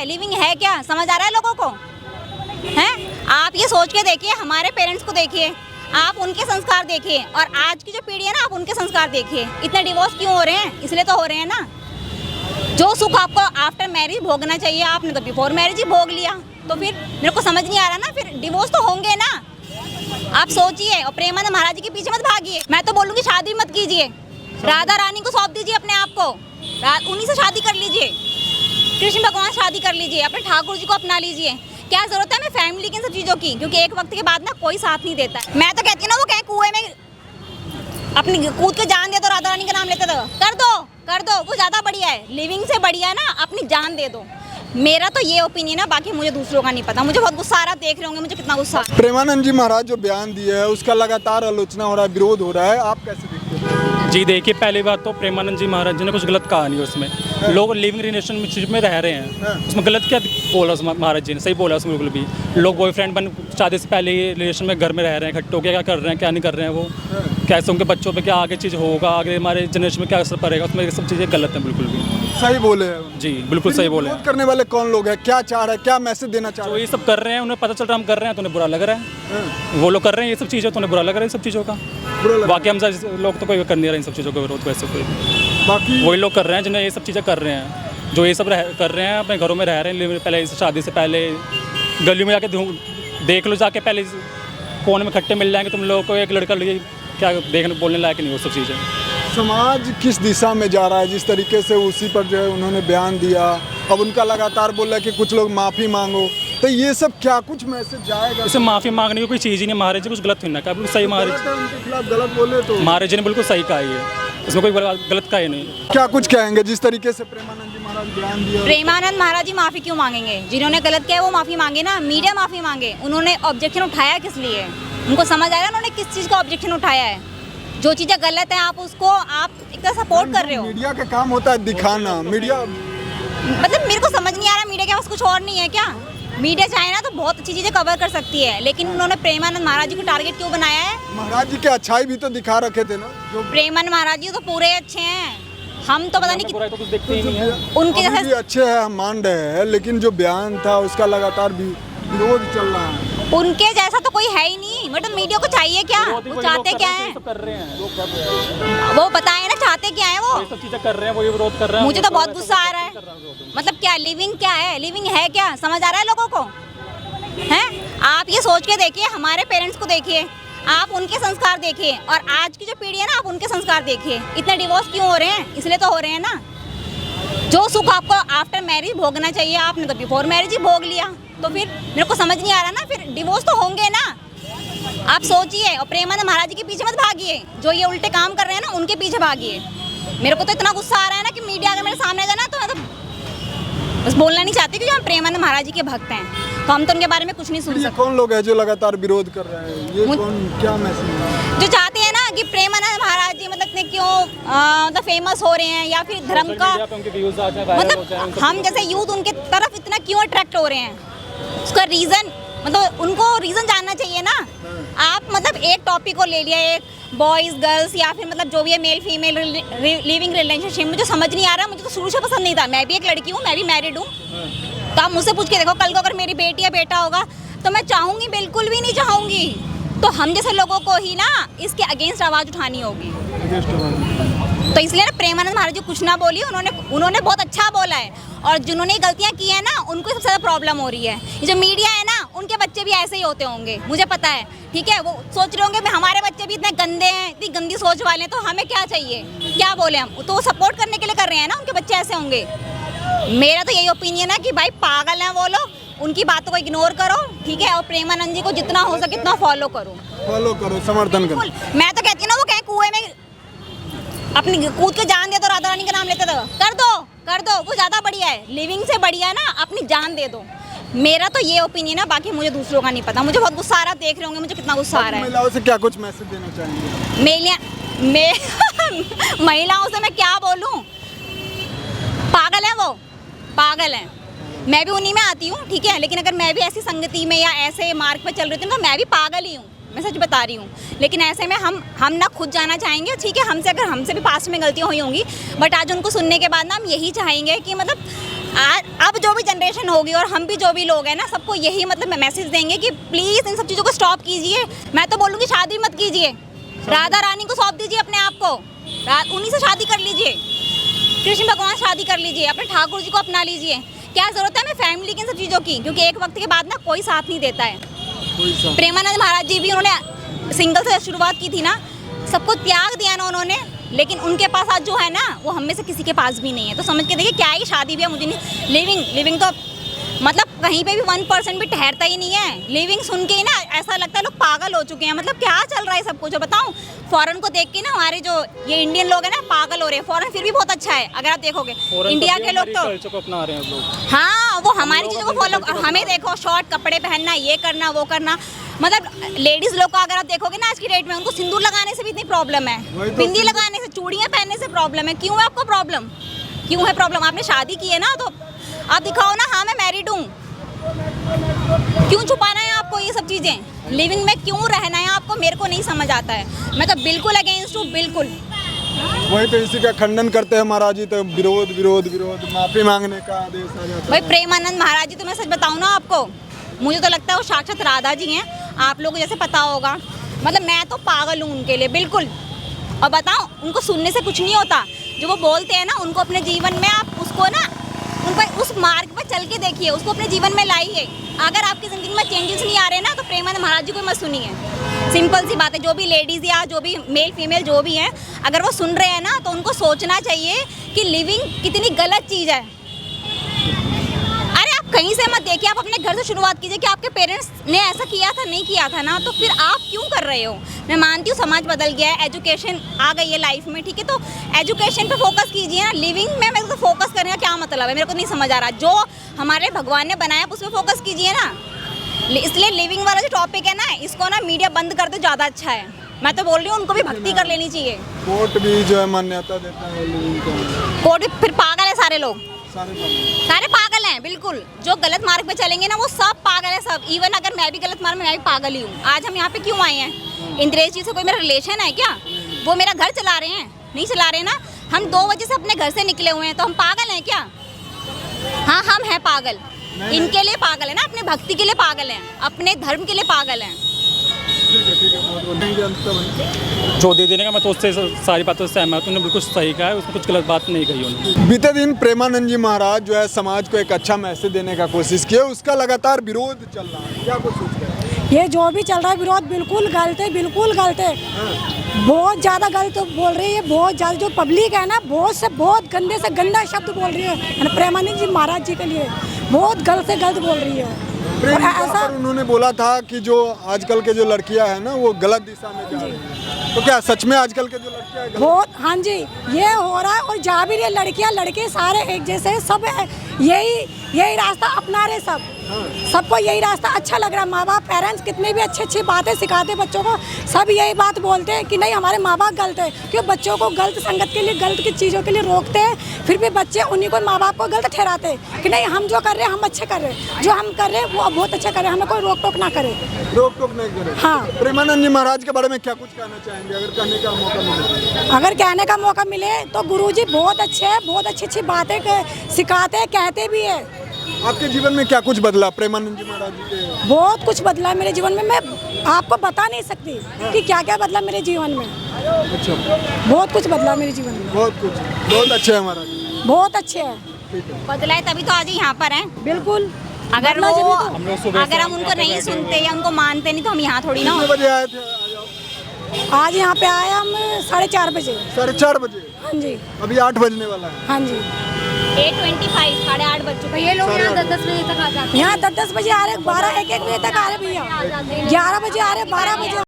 है, लिविंग है क्या, समझ आ रहा है लोगों को? हैं? आप ये सोच के देखिए, हमारे पेरेंट्स को देखिए, आप उनके संस्कार देखिए, और आज की जो पीढ़ी है ना, आप उनके संस्कार देखिए। इतने डिवोर्स क्यों हो रहे हैं? इसलिए तो हो रहे हैं ना। जो सुख आपको आफ्टर मैरिज भोगना चाहिए, आपने तो बिफोर मैरिज ही भोग लिया। तो फिर मेरे को समझ नहीं आ रहा ना, फिर डिवोर्स तो होंगे ना। आप सोचिए, और प्रेमानंद महाराज जी के पीछे मत भागिए। मैं तो बोलूँगी शादी मत कीजिए, राधा रानी को सौंप दीजिए अपने आप को, उन्हीं से शादी कर लीजिए, कृष्ण भगवान शादी कर लीजिए, अपने ठाकुर जी को अपना लीजिए। क्या जरूरत है हमें फैमिली की इन सब चीज़ों की? क्योंकि एक वक्त के बाद ना कोई साथ नहीं देता है। मैं तो कहती हूँ ना, वो कहीं कुएं में अपनी कूद के जान दे दो, राधा रानी का नाम लेते तो कर दो, वो ज़्यादा बढ़िया है। लिविंग से बढ़िया है ना अपनी जान दे दो। मेरा तो ये ओपिनियन है, बाकी मुझे दूसरों का नहीं पता। मुझे बहुत गुस्सा आ रहा है, देख रहे होंगे मुझे कितना गुस्सा। प्रेमानंद जी महाराज जो बयान दिए है उसका लगातार आलोचना हो रहा है, विरोध हो रहा है, आप कैसे देखते हैं? जी देखिए, पहली बात तो प्रेमानंद जी महाराज जी ने कुछ गलत कहा नहीं उसमें। लोग लिविंग रिलेशनशिप में रह रहे हैं, उसमें गलत क्या बोला महाराज जी ने? सही बोला उसमें बिल्कुल भी। लोग बॉयफ्रेंड बन शादी से पहले ही रिलेशन में घर में रह रहे हैं, इकट्ठे होकर क्या कर रहे हैं, क्या नहीं कर रहे हैं, वो कैसे उनके बच्चों पे क्या आगे चीज़ होगा, आगे हमारे जनरेशन में क्या असर पड़ेगा, उसमें ये सब चीज़ें गलत हैं बिल्कुल भी। सही बोले हैं जी, बिल्कुल सही बोले हैं। करने वाले कौन लोग हैं, क्या चाह रहे हैं, क्या मैसेज देना चाह तो रहे ये सब कर रहे हैं, उन्हें पता चल रहा है हम कर रहे हैं तो उन्हें बुरा लग रहा है। वो लोग कर रहे हैं ये सब चीज़ें तो उन्हें बुरा लग रहा है, ये सब चीज़ों का। बाकी हम लोग तो कोई कर नहीं रहे इन सब चीज़ों का विरोध, वैसे कोई बाकी वही लोग कर रहे हैं जिन्हें ये सब चीज़ें कर रहे हैं, जो ये सब कर रहे हैं, अपने घरों में रह रहे हैं। पहले शादी से पहले गलियों में जाके देख लो, जाके पहले कोने में इकट्ठे मिल जाएंगे तुम लोगों को, एक लड़का लड़की क्या देखने बोलने लायक नहीं, वो सब चीज़ें। समाज किस दिशा में जा रहा है, जिस तरीके से उसी पर जो है उन्होंने बयान दिया, अब उनका लगातार बोल रहा है कि कुछ लोग माफ़ी मांगो, तो ये सब क्या कुछ मैसेज जाएगा? इसे माफ़ी मांगने की कोई चीज़ ही नहीं। महाराज जी कुछ गलत नहीं कहा, बिल्कुल सही। उनके खिलाफ गलत बोले तो महाराज जी ने बिल्कुल सही कहा, ये इसमें कोई गलत कहा ही नहीं। क्या कुछ कहेंगे जिस तरीके से प्रेमानंद जी महाराज बयान दिया? प्रेमानंद महाराज जी माफ़ी क्यों मांगेंगे? जिन्होंने गलत किया है वो माफ़ी मांगे ना, मीडिया माफ़ी मांगे। उन्होंने ऑब्जेक्शन उठाया किस लिए? उनको समझ आएगा उन्होंने किस चीज़ का ऑब्जेक्शन उठाया है। जो चीज़ें गलत हैं आप उसको आप एक तरह सपोर्ट कर रहे हो। मीडिया का काम होता है दिखाना, मीडिया मतलब मेरे को समझ नहीं आ रहा, मीडिया के पास कुछ और नहीं है क्या? मीडिया चाहे ना तो बहुत अच्छी चीज़ें कवर कर सकती है, लेकिन उन्होंने प्रेमानंद महाराज जी को टारगेट क्यों बनाया है? महाराज जी के अच्छाई भी तो दिखा रखे थे ना। जो प्रेमानंद महाराज जी तो पूरे अच्छे हैं, हम तो पता नहीं कि तो कुछ देखते ही नहीं है। उनके अभी भी जैसे अच्छे हैं, हम मान रहे हैं, लेकिन जो बयान था उसका लगातार भी विरोध चल रहा है। उनके जैसा तो कोई है ही नहीं। मतलब मीडिया को चाहिए क्या? वो चाहते क्या है? कर रहे हैं, वो बताए ना चाहते क्या है वो? ये सब चीज़ें कर रहे हैं, वो ये विरोध कर रहे हैं। मुझे तो बहुत गुस्सा आ रहा है। मतलब क्या लिविंग क्या है, लिविंग है क्या, समझ आ रहा है लोगों को? हैं? आप ये सोच के देखिए, हमारे पेरेंट्स को देखिए, आप उनके संस्कार देखिए, और आज की जो पीढ़ी है ना, आप उनके संस्कार देखिए। इतने डिवोर्स क्यों हो रहे हैं? इसलिए तो हो रहे हैं ना। जो सुख आपको आफ्टर मैरिज भोगना चाहिए, आपने तो बिफोर मैरिज ही भोग लिया। तो फिर मेरे को समझ नहीं आ रहा ना, फिर डिवोर्स तो होंगे ना। आप सोचिए, और प्रेमानंद महाराज जी के पीछे मत भागिए। जो ये उल्टे काम कर रहे हैं ना, उनके पीछे भागिए। मेरे को तो इतना गुस्सा आ रहा है ना कि मीडिया अगर मेरे सामने जाना तो मैं तो बस बोलना नहीं चाहती, क्योंकि हम प्रेमानंद महाराज जी के भक्त हैं, तो हम तो उनके बारे में कुछ नहीं सुन ये सकते। कौन लोग हैं जो लगातार विरोध कर रहे हैं? ये कौन, क्या मैसेज? जो चाहते हैं ना कि प्रेमानंद महाराज जी मतलब इतने क्यों मतलब फेमस हो रहे हैं, या फिर धर्म का मतलब हम जैसे यूथ उनके तरफ इतना क्यों अट्रैक्ट हो रहे हैं, उसका रीज़न मतलब उनको रीज़न जानना चाहिए ना। आप मतलब एक टॉपिक को ले लिया, एक बॉयज़ गर्ल्स या फिर मतलब जो भी है मेल फीमेल लिविंग रिलेशनशिप, मुझे समझ नहीं आ रहा। मुझे तो शुरू से पसंद नहीं था। मैं भी एक लड़की हूँ, मैं भी मैरिड हूँ, तो आप मुझसे पूछ के देखो, कल को अगर मेरी बेटी या बेटा होगा तो मैं चाहूँगी? बिल्कुल भी नहीं चाहूँगी। तो हम जैसे लोगों को ही ना इसके अगेंस्ट आवाज़ उठानी होगी। तो इसलिए ना प्रेमानंद महाराज जी कुछ ना बोलिए, उन्होंने बहुत अच्छा बोला है, और जिन्होंने गलतियाँ की है ना उनको सबसे ज़्यादा प्रॉब्लम हो रही है। ये जो मीडिया है ना, उनके बच्चे भी ऐसे ही होते होंगे, मुझे पता है, ठीक है। वो सोच रहे होंगे हमारे बच्चे भी इतने गंदे हैं, इतनी गंदी सोच वाले हैं, तो हमें क्या चाहिए, क्या बोले हम? तो वो सपोर्ट करने के लिए कर रहे हैं ना, उनके बच्चे ऐसे होंगे। मेरा तो यही ओपिनियन है कि भाई पागल हैं वो लोग, उनकी बातों को इग्नोर करो, ठीक है, और प्रेमानंद जी को जितना हो सके इतना फॉलो करो, समर्थन करो। मैं तो कहती हूँ ना, वो कहीं कुएं में अपनी कूद के जान दे दो, राधा रानी का नाम लेते तो कर दो, वो ज़्यादा बढ़िया है। लिविंग से बढ़िया है ना अपनी जान दे दो। मेरा तो ये ओपिनियन है, बाकी मुझे दूसरों का नहीं पता। मुझे बहुत गुस्सा आ रहा है, देख रहे होंगे मुझे कितना गुस्सा आ रहा है। महिलाओं से क्या कुछ मैसेज देना चाहेंगे? महिलाओं से मैं क्या बोलूं? पागल है वो, पागल है। मैं भी उन्हीं में आती हूँ, ठीक है, लेकिन अगर मैं भी ऐसी संगति में या ऐसे मार्ग पे चल रही थी तो मैं भी पागल ही हूँ, मैं सच बता रही हूँ। लेकिन ऐसे में हम ना खुद जाना चाहेंगे, ठीक है, हमसे भी पास्ट में गलतियाँ हुई होंगी, बट आज उनको सुनने के बाद ना हम यही चाहेंगे कि मतलब अब जो भी जनरेशन जनरेशन होगी और हम भी जो भी लोग हैं ना, सबको यही मतलब मैसेज देंगे कि प्लीज़ इन सब चीज़ों को स्टॉप कीजिए। मैं तो बोलूँगी शादी मत कीजिए, राधा रानी को सौंप दीजिए अपने आप को, उन्हीं से शादी कर लीजिए, कृष्ण भगवान से शादी कर लीजिए, अपने ठाकुर जी को अपना लीजिए। क्या ज़रूरत है हमें फैमिली की इन सब चीज़ों की, क्योंकि एक वक्त के बाद ना कोई साथ नहीं देता है। प्रेमानंद महाराज जी भी उन्होंने सिंगल से शुरुआत की थी ना, सबको त्याग दिया ना उन्होंने, लेकिन उनके पास आज जो है ना वो हम में से किसी के पास भी नहीं है। तो समझ के देखिए क्या ही शादी भी है, मुझे नहीं लिविंग तो मतलब कहीं पे भी 1% भी ठहरता ही नहीं है। लिविंग सुन के ही ना ऐसा लगता है लोग पागल हो चुके हैं। मतलब क्या चल रहा है सब कुछ, बताऊं फॉरेन को देख के ना हमारे जो ये इंडियन लोग हैं ना पागल हो रहे हैं। फॉरेन फिर भी बहुत अच्छा है, अगर आप देखोगे इंडिया के लोग तो कल्चर को अपना रहे हैं लोग। हाँ, वो हमारी चीज़ों को फॉलो, हमें देखो शॉर्ट कपड़े पहनना, ये करना वो करना। मतलब लेडीज लोग को अगर आप देखोगे ना आज की डेट में, उनको सिंदूर लगाने से भी इतनी प्रॉब्लम है, बिंदी लगाने से, चूड़ियाँ पहनने से प्रॉब्लम है। क्यों है आपको प्रॉब्लम, क्यों है प्रॉब्लम? आपने शादी की है ना, तो आप दिखाओ ना हाँ मैं मैरिड हूँ। क्यों छुपाना है आपको ये सब चीज़ें? लिविंग में क्यों रहना है आपको? मेरे को नहीं समझ आता है। मैं तो बिल्कुल अगेंस्ट हूँ, बिल्कुल। वही तो इसी का खंडन करते हैं महाराज जी, तो विरोध विरोध विरोध, माफी मांगने का आदेश आ जाता भाई है। प्रेमानंद महाराज जी तो मैं सच बताऊँ ना आपको, मुझे तो लगता है वो साक्षात राधा जी हैं। आप लोगों को जैसे पता होगा, मतलब मैं तो पागल हूँ उनके लिए बिल्कुल। और बताओ उनको सुनने से कुछ नहीं होता, जो वो बोलते हैं ना उनको अपने जीवन में आप उसको ना उस मार्ग पर चल के देखिए, उसको अपने जीवन में लाइए। अगर आपकी ज़िंदगी में चेंजेस नहीं आ रहे ना, तो प्रेमानंद महाराज जी को मत सुनिए। सिंपल सी बात है, जो भी लेडीज़ या जो भी मेल फीमेल जो भी हैं, अगर वो सुन रहे हैं ना तो उनको सोचना चाहिए कि लिविंग कितनी गलत चीज़ है। अरे आप कहीं से मत देखिए, आप अपने घर से शुरुआत कीजिए कि आपके पेरेंट्स ने ऐसा किया था, नहीं किया था ना, तो फिर आप क्यों कर रहे हो? मैं मानती हूँ समाज बदल गया है, एजुकेशन आ गई है लाइफ में, ठीक है, तो एजुकेशन पे फोकस कीजिए ना। लिविंग में मेरे को फोकस करने का क्या मतलब है, मेरे को नहीं समझ आ रहा। जो हमारे भगवान ने बनाया उस पर फोकस कीजिए ना। इसलिए लिविंग वाला जो टॉपिक है ना, इसको ना मीडिया बंद कर दो, ज़्यादा अच्छा है। मैं तो बोल रही हूँ उनको भी भक्ति कर लेनी चाहिए। कोर्ट भी जो है मान्यता देता है लिविंग को। कोर्ट फिर पागल है सारे लोग, सारे पागल हैं बिल्कुल। जो गलत मार्ग पे चलेंगे ना वो सब पागल है सब। इवन अगर मैं भी गलत मार्ग में, मैं भी पागल ही हूँ। आज हम यहाँ पे क्यों आए हैं? इंद्रेश जी से कोई मेरा रिलेशन है क्या? वो मेरा घर चला रहे हैं? नहीं चला रहे ना। हम 2 बजे से अपने घर से निकले हुए हैं, तो हम पागल हैं क्या? हाँ हम हैं पागल, इनके लिए पागल है ना, अपने भक्ति के लिए पागल हैं, अपने धर्म के लिए पागल हैं। जो दे देने का, मैं तो उससे सारी बातों से सहमत हूँ। उन्होंने बिल्कुल सही कहा है, उसमें कुछ गलत बात नहीं कही उन्होंने। बीते दिन प्रेमानंद जी महाराज जो है समाज को एक अच्छा मैसेज देने का कोशिश किया, उसका लगातार विरोध चल रहा है, क्या कुछ सोचते हैं? ये जो भी चल रहा है विरोध बिल्कुल गलत है, बिल्कुल गलत है। बहुत ज़्यादा गलत बोल रही है, बहुत ज़्यादा। जो पब्लिक है ना, बहुत से बहुत गंदे से गंदा शब्द बोल रही है प्रेमानंद जी महाराज जी के लिए, बहुत गलत से गलत बोल रही है। और ऐसा उन्होंने बोला था कि जो आजकल के जो लड़कियां हैं ना वो गलत दिशा में जा रही हैं, तो क्या सच में आजकल के जो लड़कियां हैं बहुत, हाँ जी ये हो रहा है। और जा भी रही है लड़कियां लड़के सारे एक जैसे, सब यही रास्ता अपना रहे सब। सबको यही रास्ता अच्छा लग रहा है। माँ बाप पेरेंट्स कितनी भी अच्छी अच्छी बातें सिखाते बच्चों को, सब यही बात बोलते हैं कि नहीं हमारे माँ बाप गलत है, क्यों बच्चों को गलत संगत के लिए, गलत की चीज़ों के लिए रोकते हैं। फिर भी बच्चे उन्हीं को, माँ बाप को गलत ठहराते हैं कि नहीं हम जो कर रहे हैं हम अच्छे कर रहे हैं, जो हम कर रहे हैं वो बहुत अच्छा कर रहे हैं, हमें कोई रोक टोक ना करे। रोक टोक नहीं करे। हाँ। प्रेमानंद जी महाराज के बारे में क्या कुछ कहना चाहेंगे, अगर कहने का मौका मिले? अगर कहने का मौका मिले तो गुरुजी बहुत अच्छे हैं, बहुत अच्छी अच्छी बातें सिखाते हैं, कहते भी है। आपके जीवन में क्या कुछ बदला प्रेमानंद जी महाराज जी के? बहुत कुछ बदला मेरे जीवन में, मैं आपको बता नहीं सकती कि क्या क्या बदला मेरे जीवन में। अच्छा, बहुत कुछ बदला मेरे जीवन में, बहुत कुछ, बहुत अच्छे हैं महाराज, बहुत अच्छे हैं। बदला है तभी तो आज यहाँ पर हैं। बिल्कुल, अगर बदला वो जब तो। अगर हम उनको नहीं सुनते या उनको मानते नहीं तो हम यहाँ थोड़ी ना। कितने बजे आए थे? आज यहाँ पे आए हम 4:30 बजे। 4:30 बजे? हाँ जी, अभी 8 बजने वाला है। हाँ जी। 8:25, 8:30 बज चुके। ये लोग यहाँ 10 बजे तक आ जाते हैं। यहाँ 10 बजे आ रहे, 12 1 बजे तक आ रहे भैया, 11 बजे आ रहे, 12 बजे।